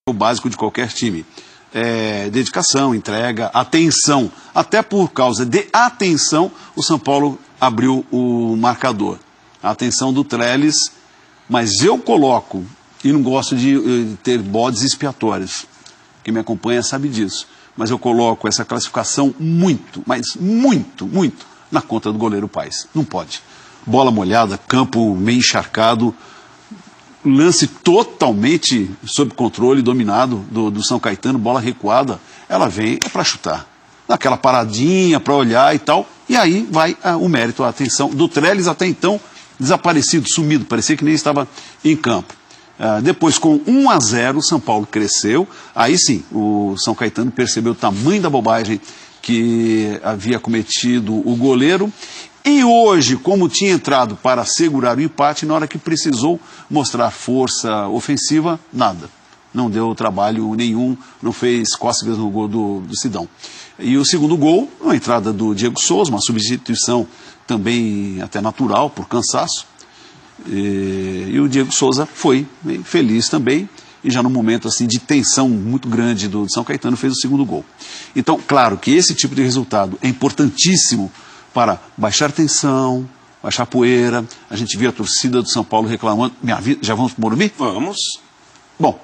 o básico de qualquer time. Dedicação, entrega, atenção. Até por causa de atenção, o São Paulo abriu o marcador. A atenção do Trellis, mas eu coloco, e não gosto de ter bodes expiatórios. Quem me acompanha sabe disso. Mas eu coloco essa classificação muito, mas muito, muito na conta do goleiro Paes. Não pode. Bola molhada, campo meio encharcado, lance totalmente sob controle, dominado do São Caetano, bola recuada, ela vem para chutar. Aquela paradinha para olhar e tal, e aí vai o mérito, a atenção do Trellis, até então desaparecido, sumido, parecia que nem estava em campo. Depois, com 1-0, o São Paulo cresceu, aí sim, o São Caetano percebeu o tamanho da bobagem que havia cometido o goleiro. E hoje, como tinha entrado para segurar o empate, na hora que precisou mostrar força ofensiva, nada. Não deu trabalho nenhum, não fez cócegas no gol do Sidão. E o segundo gol, a entrada do Diego Souza, uma substituição também até natural, por cansaço. E o Diego Souza foi feliz também, e já no momento assim, de tensão muito grande do São Caetano, fez o segundo gol. Então, claro que esse tipo de resultado é importantíssimo para baixar tensão, baixar poeira. A gente viu a torcida do São Paulo reclamando. Já vamos para o Morumbi? Vamos. Bom,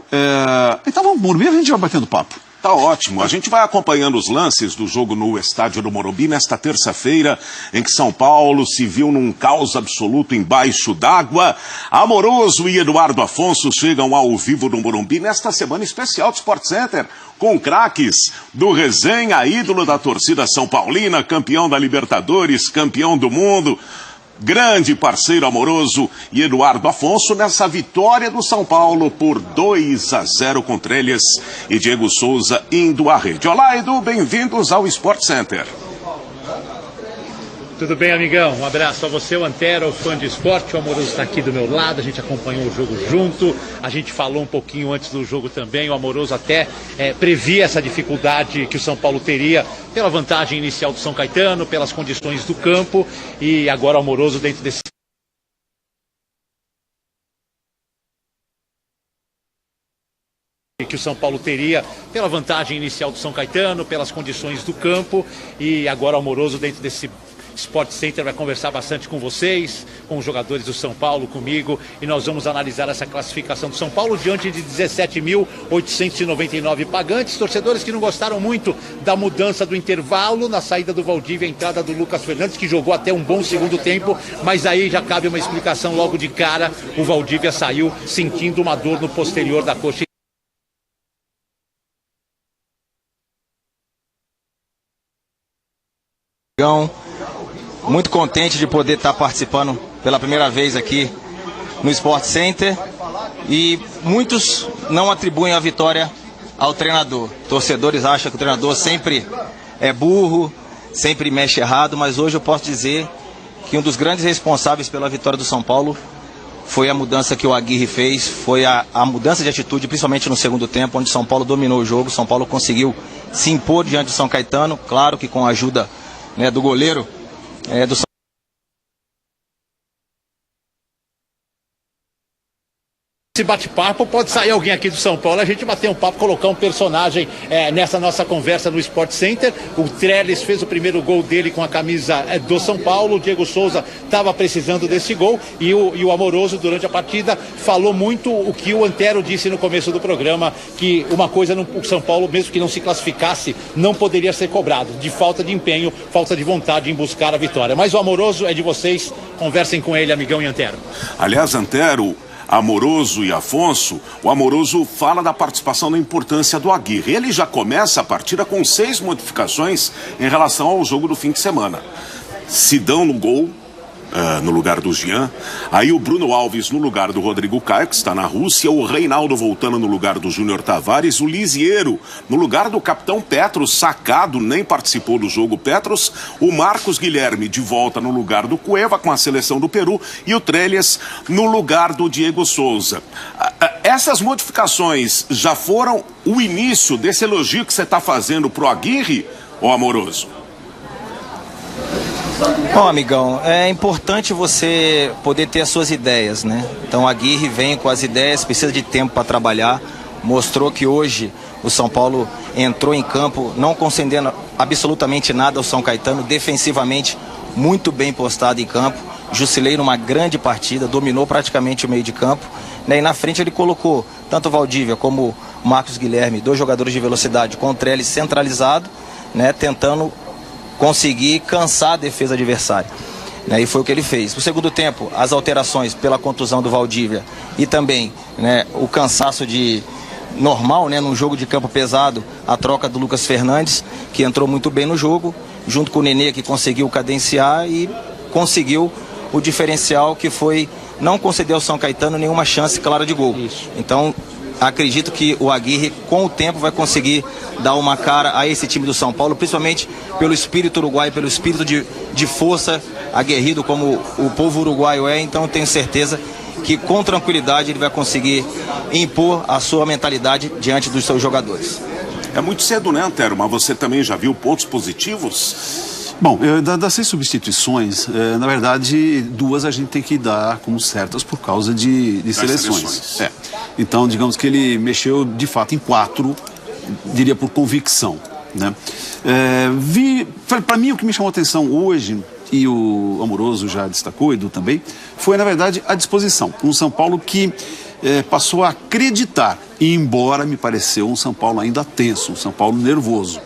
então vamos para o Morumbi e a gente vai batendo papo. Tá ótimo. A gente vai acompanhando os lances do jogo no estádio do Morumbi nesta terça-feira, em que São Paulo se viu num caos absoluto embaixo d'água. Amoroso e Eduardo Afonso chegam ao vivo no Morumbi nesta semana especial do Sport Center, com craques do Resenha, ídolo da torcida São Paulina, campeão da Libertadores, campeão do mundo. Grande parceiro Amoroso e Eduardo Afonso nessa vitória do São Paulo por 2-0 com Trellis e Diego Souza indo à rede. Olá, Edu, bem-vindos ao Sport Center. Tudo bem, amigão? Um abraço a você, o Antero, o fã de esporte. O Amoroso está aqui do meu lado, a gente acompanhou o jogo junto, a gente falou um pouquinho antes do jogo também. O Amoroso até previa essa dificuldade que o São Paulo teria pela vantagem inicial do São Caetano, pelas condições do campo, e agora o Amoroso dentro desse que o São Paulo teria pela vantagem inicial do São Caetano, pelas condições do campo, e agora o Amoroso dentro desse Sport Center vai conversar bastante com vocês, com os jogadores do São Paulo, comigo, e nós vamos analisar essa classificação do São Paulo diante de 17.899 pagantes, torcedores que não gostaram muito da mudança do intervalo, na saída do Valdívia, a entrada do Lucas Fernandes, que jogou até um bom segundo tempo, mas aí já cabe uma explicação logo de cara. O Valdívia saiu sentindo uma dor no posterior da coxa. Muito contente de poder estar participando pela primeira vez aqui no Sport Center, e muitos não atribuem a vitória ao treinador. Torcedores acham que o treinador sempre é burro, sempre mexe errado, mas hoje eu posso dizer que um dos grandes responsáveis pela vitória do São Paulo foi a mudança que o Aguirre fez, foi a mudança de atitude, principalmente no segundo tempo, onde São Paulo dominou o jogo. São Paulo conseguiu se impor diante do São Caetano, claro que com a ajuda do goleiro do São Esse bate-papo pode sair alguém aqui do São Paulo, a gente bater um papo, colocar um personagem nessa nossa conversa no Sport Center. O Trellis fez o primeiro gol dele com a camisa do São Paulo, o Diego Souza estava precisando desse gol, e o Amoroso durante a partida falou muito o que o Antero disse no começo do programa, que uma coisa o São Paulo, mesmo que não se classificasse, não poderia ser cobrado, de falta de empenho, falta de vontade em buscar a vitória. Mas o Amoroso é de vocês, conversem com ele, amigão e Antero. Aliás, Antero, Amoroso e Afonso, o Amoroso fala da participação, da importância do Aguirre. Ele já começa a partida com 6 modificações em relação ao jogo do fim de semana. Sidão no gol, no lugar do Jean. Aí o Bruno Alves no lugar do Rodrigo Caio, que está na Rússia. O Reinaldo voltando no lugar do Júnior Tavares. O Lisiero no lugar do capitão Petros, sacado, nem participou do jogo Petros. O Marcos Guilherme de volta no lugar do Cueva, com a seleção do Peru. E o Trellis no lugar do Diego Souza. Essas modificações já foram o início desse elogio que você está fazendo pro Aguirre, ô Amoroso? Bom, amigão, é importante você poder ter as suas ideias, né? Então a Aguirre vem com as ideias, precisa de tempo para trabalhar. mostrou que hoje o São Paulo entrou em campo não concedendo absolutamente nada ao São Caetano, defensivamente muito bem postado em campo. Jusilei numa grande partida, dominou praticamente o meio de campo, né? E na frente ele colocou tanto o Valdívia como o Marcos Guilherme, 2 jogadores de velocidade, com o Trellis centralizado, né? Tentando conseguir cansar a defesa adversária. E foi o que ele fez. No segundo tempo, as alterações pela contusão do Valdívia e também, né, o cansaço normal, né, num jogo de campo pesado, a troca do Lucas Fernandes, que entrou muito bem no jogo, junto com o Nenê, que conseguiu cadenciar e conseguiu o diferencial, que foi não conceder ao São Caetano nenhuma chance clara de gol. Isso. Então, acredito que o Aguirre, com o tempo, vai conseguir dar uma cara a esse time do São Paulo, principalmente pelo espírito uruguaio, pelo espírito de força, aguerrido como o povo uruguaio é. Então, eu tenho certeza que com tranquilidade ele vai conseguir impor a sua mentalidade diante dos seus jogadores. É muito cedo, né, Antero? Mas você também já viu pontos positivos? Bom, das 6 substituições, na verdade, 2 a gente tem que dar como certas por causa de seleções. Então, digamos que ele mexeu de fato em 4, diria por convicção, né? Para mim, o que me chamou a atenção hoje, e o Amoroso já destacou, Edu também, foi, na verdade, a disposição. Um São Paulo que passou a acreditar, e embora me pareceu um São Paulo ainda tenso, um São Paulo nervoso,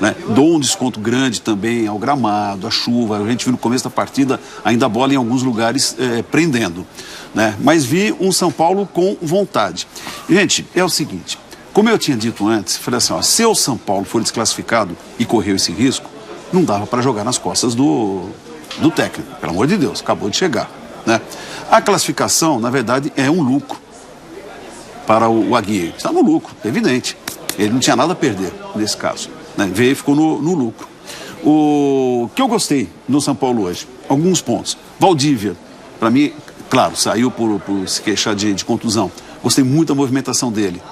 né? Dou um desconto grande também ao gramado, à chuva. A gente viu no começo da partida ainda a bola em alguns lugares prendendo, né? Mas vi um São Paulo com vontade. Gente, é o seguinte, como eu tinha dito antes, falei assim, ó, se o São Paulo for desclassificado e correu esse risco, não dava para jogar nas costas do técnico, pelo amor de Deus, acabou de chegar, né? A classificação, na verdade, é um lucro para o Aguirre. Está no lucro, evidente. Ele não tinha nada a perder nesse caso, né? Veio e ficou no lucro. O que eu gostei no São Paulo hoje, alguns pontos. Valdívia, para mim, claro, saiu por se queixar de contusão. Gostei muito da movimentação dele,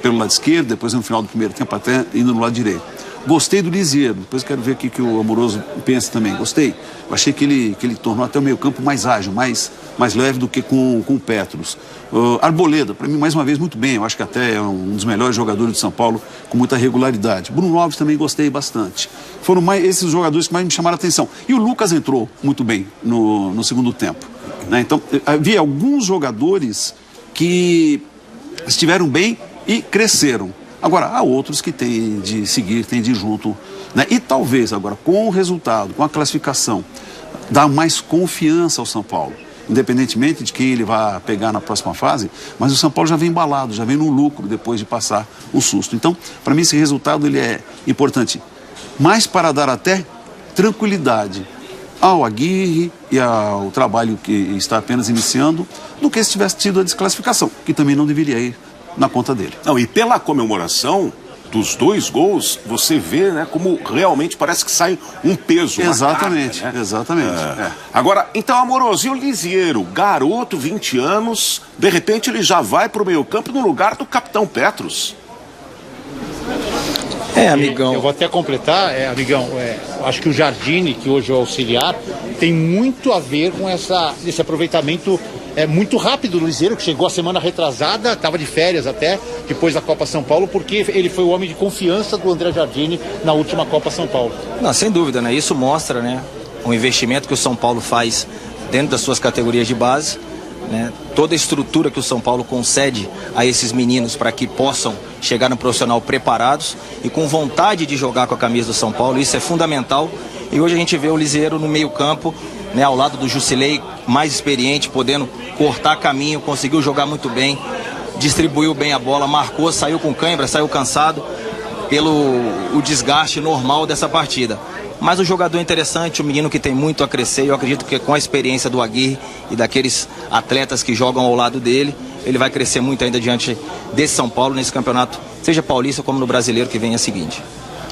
pelo lado esquerdo, depois no final do primeiro tempo até indo no lado direito. Gostei do Liziero, depois quero ver o que o Amoroso pensa também. Gostei. Eu achei que ele tornou até o meio campo mais ágil, mais leve do que com o Petros. Arboleda, para mim, mais uma vez, muito bem. Eu acho que até é um dos melhores jogadores de São Paulo, com muita regularidade. Bruno Alves também gostei bastante. Foram esses jogadores que mais me chamaram a atenção. E o Lucas entrou muito bem no segundo tempo, né? Então, havia alguns jogadores que estiveram bem e cresceram. Agora, há outros que têm de seguir, têm de ir junto, né? E talvez agora, com o resultado, com a classificação, dá mais confiança ao São Paulo, independentemente de quem ele vai pegar na próxima fase, mas o São Paulo já vem embalado, já vem no lucro depois de passar o susto. Então, para mim, esse resultado ele é importante, mais para dar até tranquilidade ao Aguirre e ao trabalho que está apenas iniciando, do que se tivesse tido a desclassificação, que também não deveria ir na conta dele. Não, e pela comemoração dos 2 gols, você vê, né, como realmente parece que sai um peso. Exatamente, carga, né? Exatamente. Agora, então, Amoroso, e o Liziero, garoto, 20 anos, de repente ele já vai para o meio campo no lugar do capitão Petros. Amigão. Eu vou até completar, amigão, acho que o Jardine, que hoje é o auxiliar, tem muito a ver com esse aproveitamento muito rápido do Liziero, que chegou a semana retrasada, estava de férias até, depois da Copa São Paulo, porque ele foi o homem de confiança do André Jardine na última Copa São Paulo. Não, sem dúvida, né? Isso mostra, né, o investimento que o São Paulo faz dentro das suas categorias de base, né? Toda a estrutura que o São Paulo concede a esses meninos para que possam chegar no profissional preparados e com vontade de jogar com a camisa do São Paulo, isso é fundamental. E hoje a gente vê o Liziero no meio campo, né, ao lado do Jusilei, mais experiente, podendo cortar caminho, conseguiu jogar muito bem, distribuiu bem a bola, marcou, saiu com cãibra, saiu cansado pelo o desgaste normal dessa partida. Mas o jogador interessante, o menino que tem muito a crescer, eu acredito que com a experiência do Aguirre e daqueles atletas que jogam ao lado dele, ele vai crescer muito ainda diante desse São Paulo, nesse campeonato, seja paulista como no brasileiro que vem a seguinte.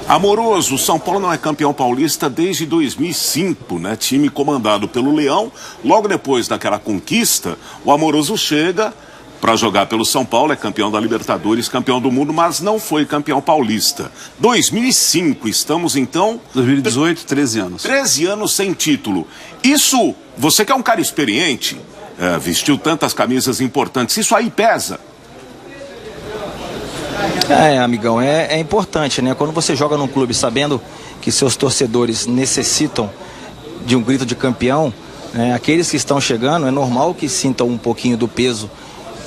Amoroso, o São Paulo não é campeão paulista desde 2005, né? Time comandado pelo Leão. Logo depois daquela conquista, o Amoroso chega para jogar pelo São Paulo, é campeão da Libertadores, campeão do mundo, mas não foi campeão paulista. 2005, estamos então... 2018, 13 anos. 13 anos sem título. Isso, você que é um cara experiente, vestiu tantas camisas importantes, isso aí pesa? Amigão, é importante, né? Quando você joga num clube sabendo que seus torcedores necessitam de um grito de campeão, né? Aqueles que estão chegando, é normal que sintam um pouquinho do peso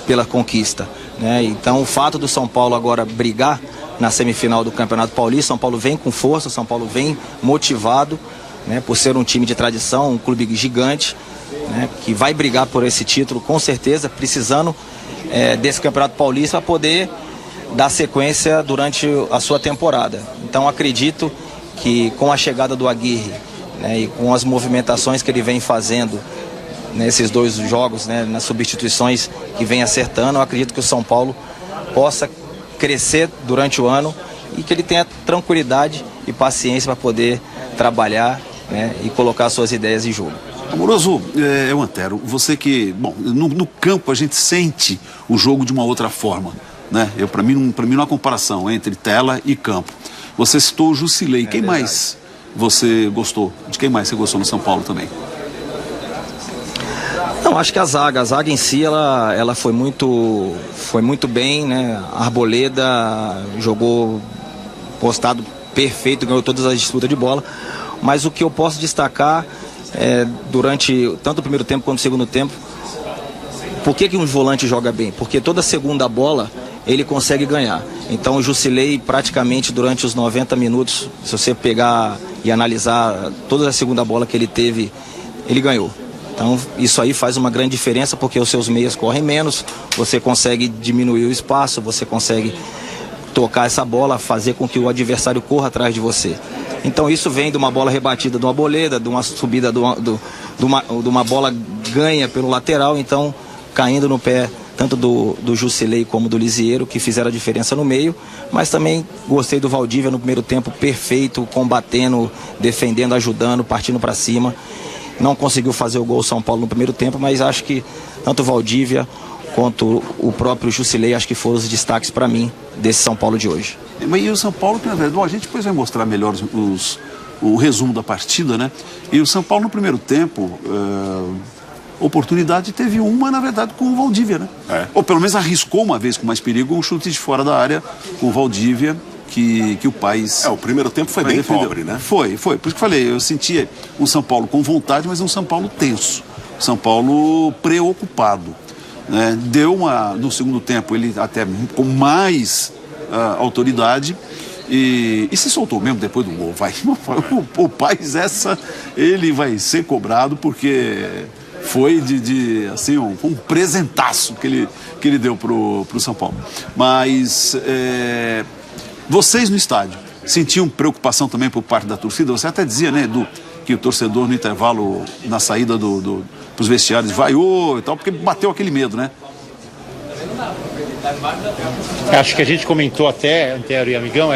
pela conquista, né? Então o fato do São Paulo agora brigar na semifinal do Campeonato Paulista, São Paulo vem com força, São Paulo vem motivado, né? Por ser um time de tradição, um clube gigante, né? Que vai brigar por esse título com certeza, precisando desse Campeonato Paulista para poder dar sequência durante a sua temporada. Então acredito que com a chegada do Aguirre, né, e com as movimentações que ele vem fazendo nesses 2 jogos, né, nas substituições que vem acertando, eu acredito que o São Paulo possa crescer durante o ano e que ele tenha tranquilidade e paciência para poder trabalhar, né, e colocar suas ideias em jogo. Amoroso, eu Antero, você que, bom, no campo a gente sente o jogo de uma outra forma, né? Para mim não há comparação entre tela e campo. Você citou o Jusilei, quem mais você gostou? De quem mais você gostou no São Paulo também? Não, acho que a zaga em si, ela foi muito bem, né? A Arboleda jogou postado perfeito, ganhou todas as disputas de bola, mas o que eu posso destacar durante tanto o primeiro tempo quanto o segundo tempo, por que um volante joga bem? Porque toda segunda bola ele consegue ganhar. Então o Jusilei praticamente durante os 90 minutos, se você pegar e analisar toda a segunda bola que ele teve, ele ganhou. Então isso aí faz uma grande diferença, porque os seus meias correm menos, você consegue diminuir o espaço, você consegue tocar essa bola, fazer com que o adversário corra atrás de você. Então isso vem de uma bola rebatida de uma Arboleda, de uma subida de uma bola ganha pelo lateral, então caindo no pé tanto do Jusilei como do Lisieiro, que fizeram a diferença no meio, mas também gostei do Valdívia no primeiro tempo, perfeito, combatendo, defendendo, ajudando, partindo para cima. Não conseguiu fazer o gol São Paulo no primeiro tempo, mas acho que tanto o Valdívia quanto o próprio Jusilei, acho que foram os destaques para mim desse São Paulo de hoje. E o São Paulo, que na verdade, a gente depois vai mostrar melhor o resumo da partida, né? E o São Paulo no primeiro tempo, oportunidade teve uma, na verdade, com o Valdívia, né? Ou pelo menos arriscou uma vez com mais perigo um chute de fora da área com o Valdívia, que o Paes... o primeiro tempo foi bem defendeu. pobre, né? Foi. Por isso que eu falei, eu sentia um São Paulo com vontade, mas um São Paulo tenso. São Paulo preocupado. Né? No segundo tempo, ele até com mais autoridade e se soltou mesmo depois do gol. O Paes, ele vai ser cobrado porque foi assim, um presentaço que ele deu pro São Paulo. Mas vocês no estádio sentiam preocupação também por parte da torcida? Você até dizia, né, Edu, que o torcedor no intervalo, na saída pros vestiários, vaiou e tal, porque bateu aquele medo, né? Acho que a gente comentou até, Antero e Amigão,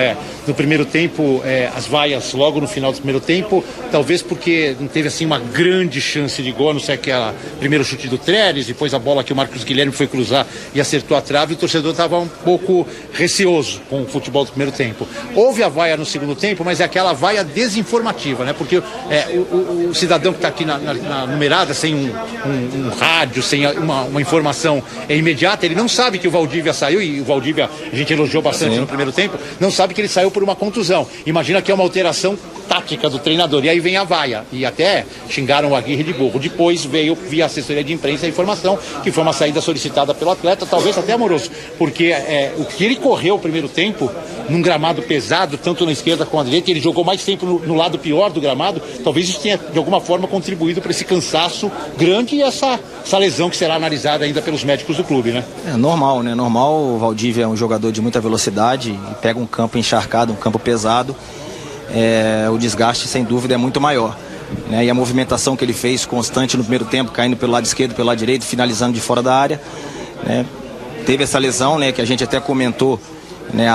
no primeiro tempo, as vaias logo no final do primeiro tempo, talvez porque não teve assim uma grande chance de gol, não sei aquela primeiro chute do Trellis, depois a bola que o Marcos Guilherme foi cruzar e acertou a trave, o torcedor estava um pouco receoso com o futebol do primeiro tempo. Houve a vaia no segundo tempo, mas é aquela vaia desinformativa, né? Porque o cidadão que está aqui na numerada, sem um rádio, sem uma informação imediata, ele não sabe que o Valdívia saiu, e o Valdívia a gente elogiou bastante no primeiro tempo, não sabe que ele saiu por uma contusão. Imagina que é uma alteração tática do treinador, e aí vem a vaia, e até xingaram o Aguirre de burro. Depois veio via assessoria de imprensa a informação que foi uma saída solicitada pelo atleta, talvez até Amoroso, porque o que ele correu o primeiro tempo num gramado pesado, tanto na esquerda como na direita, ele jogou mais tempo no lado pior do gramado, talvez isso tenha de alguma forma contribuído para esse cansaço grande e essa lesão que será analisada ainda pelos médicos do clube, né? É normal, né? Normal, o Valdívia é um jogador de muita velocidade e pega um campo encharcado, um campo pesado, o desgaste sem dúvida é muito maior, né? E a movimentação que ele fez constante no primeiro tempo, caindo pelo lado esquerdo, pelo lado direito, finalizando de fora da área, né? Teve essa lesão, né, que a gente até comentou, né,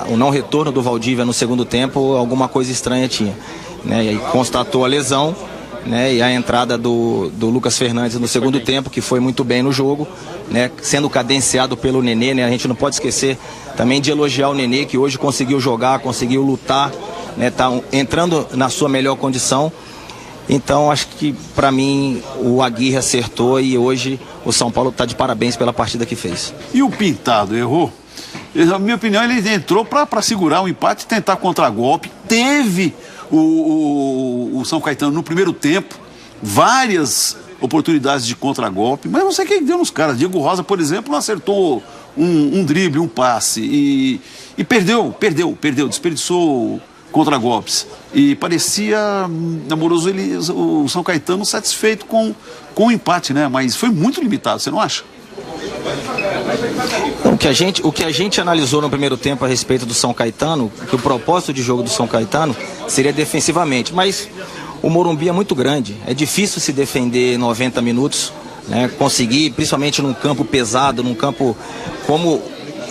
o não retorno do Valdívia no segundo tempo, alguma coisa estranha tinha, né? E aí constatou a lesão, né, e a entrada do Lucas Fernandes no segundo tempo, que foi muito bem no jogo, né, sendo cadenciado pelo Nenê, né? A gente não pode esquecer também de elogiar o Nenê, que hoje conseguiu jogar, conseguiu lutar, né, tá entrando na sua melhor condição. Então acho que para mim o Aguirre acertou e hoje o São Paulo está de parabéns pela partida que fez. E o Pintado errou? Na minha opinião, ele entrou para segurar o empate, tentar contragolpe. Teve o São Caetano no primeiro tempo várias oportunidades de contragolpe, mas não sei quem deu nos caras. Diego Rosa, por exemplo, não acertou um drible, um passe e perdeu, desperdiçou contragolpes. E parecia, Amoroso, o São Caetano satisfeito com o empate, né? Mas foi muito limitado, você não acha? O que a gente analisou no primeiro tempo a respeito do São Caetano, que o propósito de jogo do São Caetano seria defensivamente, mas o Morumbi é muito grande, é difícil se defender 90 minutos, né? Conseguir, principalmente num campo pesado, num campo como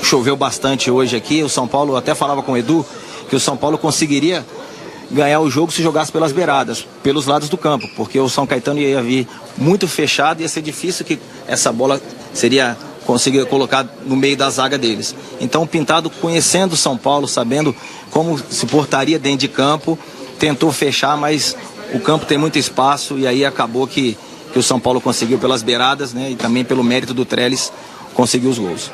choveu bastante hoje aqui, o São Paulo, até falava com o Edu, que o São Paulo conseguiria ganhar o jogo se jogasse pelas beiradas, pelos lados do campo, porque o São Caetano ia vir muito fechado e ia ser difícil que essa bola conseguir colocar no meio da zaga deles. Então o Pintado, conhecendo o São Paulo, sabendo como se portaria dentro de campo, tentou fechar, mas o campo tem muito espaço e aí acabou que o São Paulo conseguiu pelas beiradas, né, e também pelo mérito do Trellis conseguiu os gols.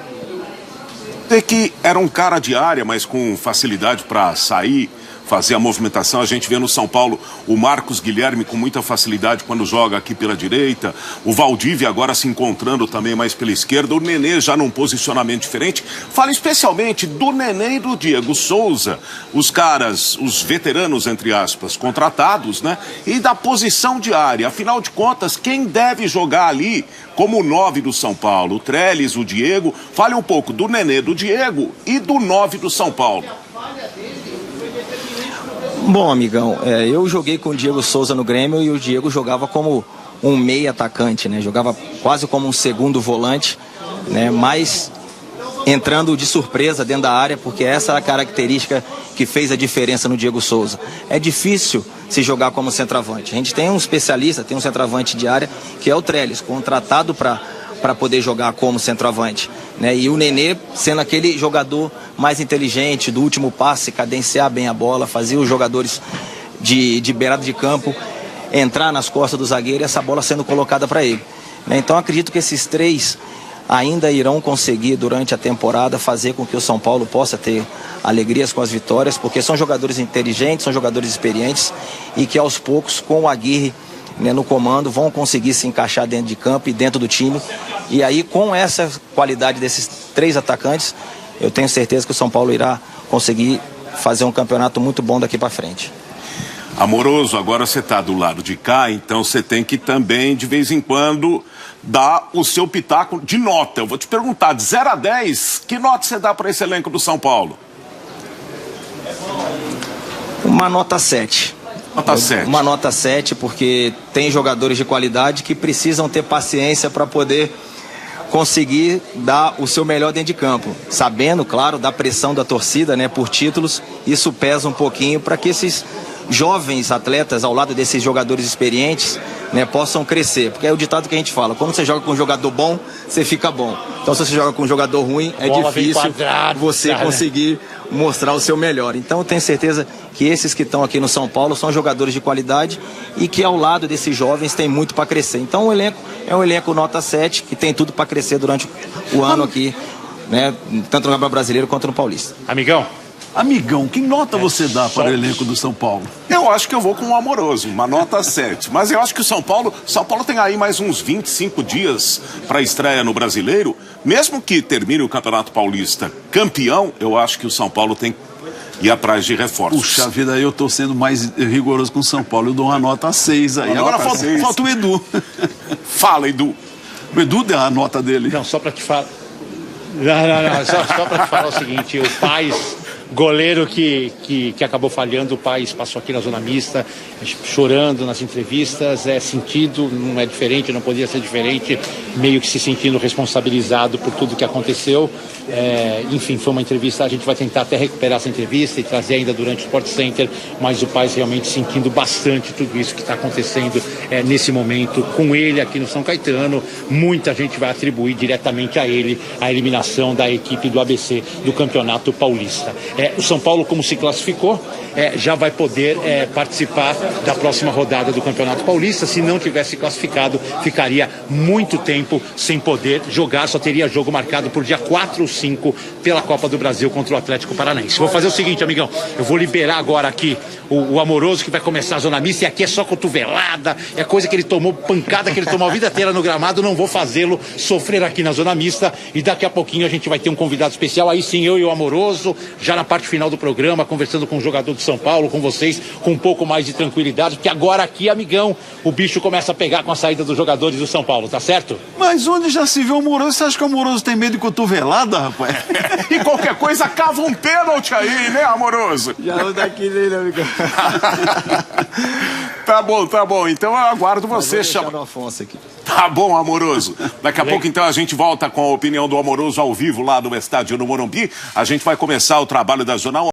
Que era um cara de área, mas com facilidade para sair, fazer a movimentação. A gente vê no São Paulo o Marcos Guilherme com muita facilidade quando joga aqui pela direita, o Valdívia agora se encontrando também mais pela esquerda, o Nenê já num posicionamento diferente. Fala especialmente do Nenê e do Diego Souza, os caras, os veteranos, entre aspas, contratados, né? E da posição de área. Afinal de contas, quem deve jogar ali como o 9 do São Paulo? O Trellis, o Diego. Fale um pouco do Nenê, do Diego e do 9 do São Paulo. Bom, amigão, eu joguei com o Diego Souza no Grêmio e o Diego jogava como um meia atacante, né? Jogava quase como um segundo volante, né? Mas entrando de surpresa dentro da área, porque essa é a característica que fez a diferença no Diego Souza. É difícil se jogar como centroavante. A gente tem um especialista, tem um centroavante de área, que é o Trellis, contratado para poder jogar como centroavante, né? E o Nenê sendo aquele jogador mais inteligente, do último passe, cadenciar bem a bola, fazer os jogadores de beirada de campo entrar nas costas do zagueiro e essa bola sendo colocada para ele, né? Então acredito que esses três ainda irão conseguir durante a temporada fazer com que o São Paulo possa ter alegrias com as vitórias, porque são jogadores inteligentes, são jogadores experientes e que aos poucos, com o Aguirre, né, no comando, vão conseguir se encaixar dentro de campo e dentro do time. E aí, com essa qualidade desses três atacantes, eu tenho certeza que o São Paulo irá conseguir fazer um campeonato muito bom daqui para frente. Amoroso, agora você está do lado de cá, então você tem que também, de vez em quando, dar o seu pitaco de nota. Eu vou te perguntar, de 0 a 10, que nota você dá para esse elenco do São Paulo? Uma nota 7. Nota 7. Uma nota 7, porque tem jogadores de qualidade que precisam ter paciência para poder conseguir dar o seu melhor dentro de campo. Sabendo, claro, da pressão da torcida, né, por títulos, isso pesa um pouquinho para que esses jovens atletas, ao lado desses jogadores experientes, né, possam crescer. Porque é o ditado que a gente fala, quando você joga com um jogador bom, você fica bom. Então, se você joga com um jogador ruim, é difícil você conseguir mostrar o seu melhor. Então, eu tenho certeza que esses que estão aqui no São Paulo são jogadores de qualidade e que ao lado desses jovens tem muito para crescer. Então, o elenco é um elenco nota 7, que tem tudo para crescer durante o ano aqui, né, tanto no Campeonato Brasileiro quanto no Paulista. Amigão, que nota você dá para o elenco do São Paulo? Eu acho que eu vou com um Amoroso, uma nota 7. Mas eu acho que o São Paulo tem aí mais uns 25 dias para estreia no Brasileiro. Mesmo que termine o Campeonato Paulista campeão, eu acho que o São Paulo tem que ir atrás de reforços. Puxa vida, eu estou sendo mais rigoroso com o São Paulo. Eu dou uma nota 6 aí. Agora falta o Edu. Fala, Edu. O Edu deu a nota dele. Não, só para te falar. Não. Só para te falar o seguinte: o Paes, goleiro que acabou falhando, o Paes passou aqui na zona mista, chorando nas entrevistas, sentido, não é diferente, não podia ser diferente, meio que se sentindo responsabilizado por tudo que aconteceu. Enfim, foi uma entrevista, a gente vai tentar até recuperar essa entrevista e trazer ainda durante o Sport Center, mas o Paes realmente sentindo bastante tudo isso que está acontecendo nesse momento com ele aqui no São Caetano. Muita gente vai atribuir diretamente a ele a eliminação da equipe do ABC do Campeonato Paulista. O São Paulo, como se classificou, já vai poder participar da próxima rodada do Campeonato Paulista. Se não tivesse classificado, ficaria muito tempo sem poder jogar, só teria jogo marcado por dia 4 ou 5 pela Copa do Brasil contra o Atlético Paranaense. Vou fazer o seguinte, amigão, eu vou liberar agora aqui o Amoroso, que vai começar a zona mista, e aqui é só cotovelada, é coisa que ele tomou, pancada que ele tomou a vida inteira no gramado. Não vou fazê-lo sofrer aqui na zona mista, e daqui a pouquinho a gente vai ter um convidado especial, aí sim eu e o Amoroso, já na parte final do programa, conversando com o jogador do São Paulo, com vocês, com um pouco mais de tranquilidade, porque agora aqui, amigão, o bicho começa a pegar com a saída dos jogadores do São Paulo, tá certo? Mas onde já se viu o Amoroso? Você acha que o Amoroso tem medo de cotovelada, rapaz? E qualquer coisa, cava um pênalti aí, né, Amoroso? Já não daqui dele, amigão. Tá bom. Então eu aguardo você chamar. Afonso aqui. Tá bom, Amoroso. Daqui a pouco, então, a gente volta com a opinião do Amoroso ao vivo lá no estádio no Morumbi. A gente vai começar o trabalho da Zona 1.